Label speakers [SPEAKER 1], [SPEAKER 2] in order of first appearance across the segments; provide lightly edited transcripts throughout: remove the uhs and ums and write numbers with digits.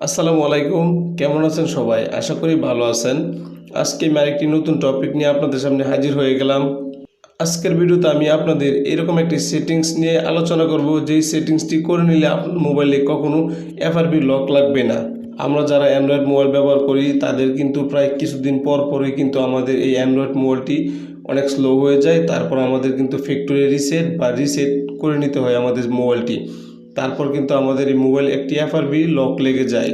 [SPEAKER 1] আসসালামু আলাইকুম, কেমন আছেন সবাই? আশা করি ভালো আছেন। আজকে আমি আরেকটি নতুন টপিক নিয়ে আপনাদের সামনে হাজির হয়ে গেলাম। আজকের ভিডিওতে আমি আপনাদের এরকম একটি সেটিংস নিয়ে আলোচনা করব, যেই সেটিংসটি করে নিলে আপনার মোবাইলে কখনো এফআরপি লক লাগবে না। আমরা যারা অ্যান্ড্রয়েড মোবাইল ব্যবহার করি তাদের কিন্তু প্রায় কিছুদিন পর পরই কিন্তু আমাদের এই অ্যান্ড্রয়েড মোবাইলটি অনেক স্লো হয়ে যায়। তারপর আমাদের কিন্তু ফ্যাক্টরি রিসেট করে নিতে হয় আমাদের মোবাইলটি। তারপর কিন্তু আমাদের এই মোবাইল একটি এফআরপি লক লেগে যায়।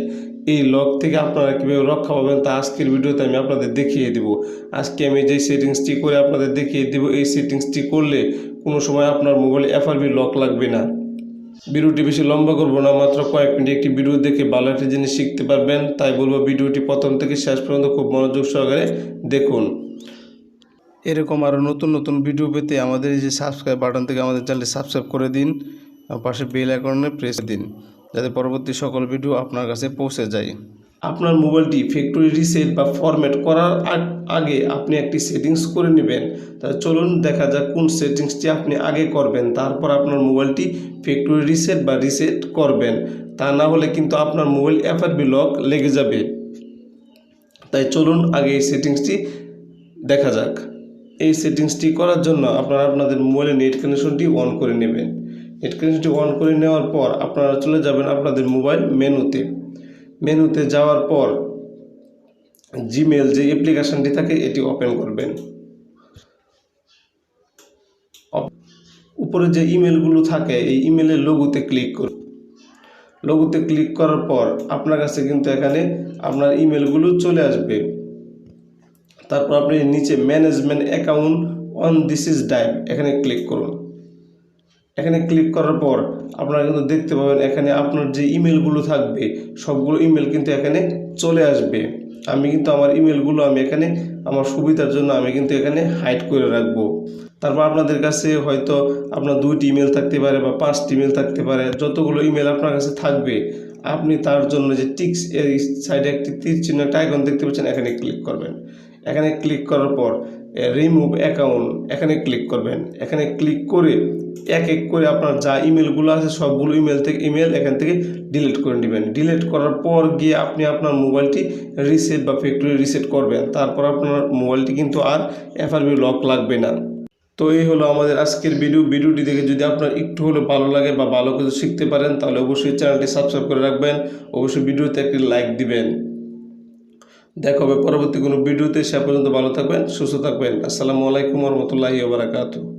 [SPEAKER 1] এই লক থেকে আপনারা কীভাবে রক্ষা পাবেন তা আজকের ভিডিওতে আমি আপনাদের দেখিয়ে দেব। আজকে আমি যে সেটিংসটি করে আপনাদের দেখিয়ে দেব, এই সেটিংসটি করলে কোনো সময় আপনার মোবাইলে এফআরপি লক লাগবে না। ভিডিওটি বেশি লম্বা করব না, মাত্র কয়েক মিনিট একটি ভিডিও দেখে ভালো একটা জিনিস শিখতে পারবেন। তাই বলবো ভিডিওটি প্রথম থেকে শেষ পর্যন্ত খুব মনোযোগ সহকারে দেখুন। এরকম আরও নতুন নতুন ভিডিও পেতে আমাদের এই যে সাবস্ক্রাইব বাটন থেকে আমাদের চ্যানেলটি সাবস্ক্রাইব করে দিন, পাশে বেল আইকনে প্রেস দিন, যাতে পরবর্তী সকল ভিডিও আপনার কাছে পৌঁছে যায়। আপনার মোবাইলটি ফ্যাক্টরি রিসেট বা ফরম্যাট করার আগে আপনি একটি সেটিংস করে নেবেন। তাহলে চলুন দেখা যাক কোন সেটিংসটি আপনি আগে করবেন, তারপর আপনার মোবাইলটি ফ্যাক্টরি রিসেট করবেন। তা না হলে কিন্তু আপনার মোবাইল এফআরপি লক লেগে যাবে। তাই চলুন আগে এই সেটিংসটি দেখা যাক। এই সেটিংসটি করার জন্য আপনারা আপনাদের মোবাইলে নেট কানেকশনটি অন করে নেবেন। নেট কানেকশনটি অন করে নেওয়ার পর আপনারা চলে যাবেন আপনাদের মোবাইল মেনুতে যাওয়ার পর জিমেল যে অ্যাপ্লিকেশনটি থাকে এটি ওপেন করবেন। উপরে যে ইমেলগুলো থাকে এই ইমেলের লোগোতে ক্লিক করুন। লোগোতে ক্লিক করার পর আপনার কাছে কিন্তু এখানে আপনার ইমেলগুলো চলে আসবে। তারপর আপনি নিচে management account on this is dive এখানে ক্লিক করুন। এখানে ক্লিক করার পর আপনারা কিন্তু দেখতে পাবেন এখানে আপনার যে ইমেলগুলো থাকবে সবগুলো ইমেল কিন্তু এখানে চলে আসবে। আমি কিন্তু আমার ইমেলগুলো এখানে আমার সুবিধার জন্য আমি কিন্তু এখানে হাইড করে রাখবো। তারপর আপনাদের কাছে হয়তো আপনার 2টি ইমেল থাকতে পারে বা 5টি ইমেল থাকতে পারে। যতগুলো ইমেল আপনার কাছে থাকবে আপনি তার জন্য যে টিক্স এই সাইডে একটি তীর চিহ্ন একটা আইকন দেখতে পাচ্ছেন, এখানে ক্লিক করবেন। এখানে ক্লিক করার পর রিমুভ অ্যাকাউন্ট এখানে ক্লিক করবেন। এখানে ক্লিক করে এক এক করে আপনার যা ইমেলগুলো আছে সবগুলো ইমেল এখান থেকে ডিলিট করে নেবেন। ডিলিট করার পর গিয়ে আপনি আপনার মোবাইলটি রিসেট বা ফ্যাক্টরি রিসেট করবেন। তারপর আপনার মোবাইলটি কিন্তু আর এফআরপি লক লাগবে না। তো এই হলো আমাদের আজকের ভিডিওটি দেখে যদি আপনার একটু হলেও ভালো লাগে বা ভালো কিছু শিখতে পারেন তাহলে অবশ্যই চ্যানেলটি সাবস্ক্রাইব করে রাখবেন। অবশ্যই ভিডিওতে একটি লাইক দিবেন। দেখা হবে পরবর্তী কোনো ভিডিওতে। সে পর্যন্ত ভালো থাকবেন, সুস্থ থাকবেন। আসসালামু আলাইকুম ওয়া রাহমাতুল্লাহি ওয়া বারাকাতুহু।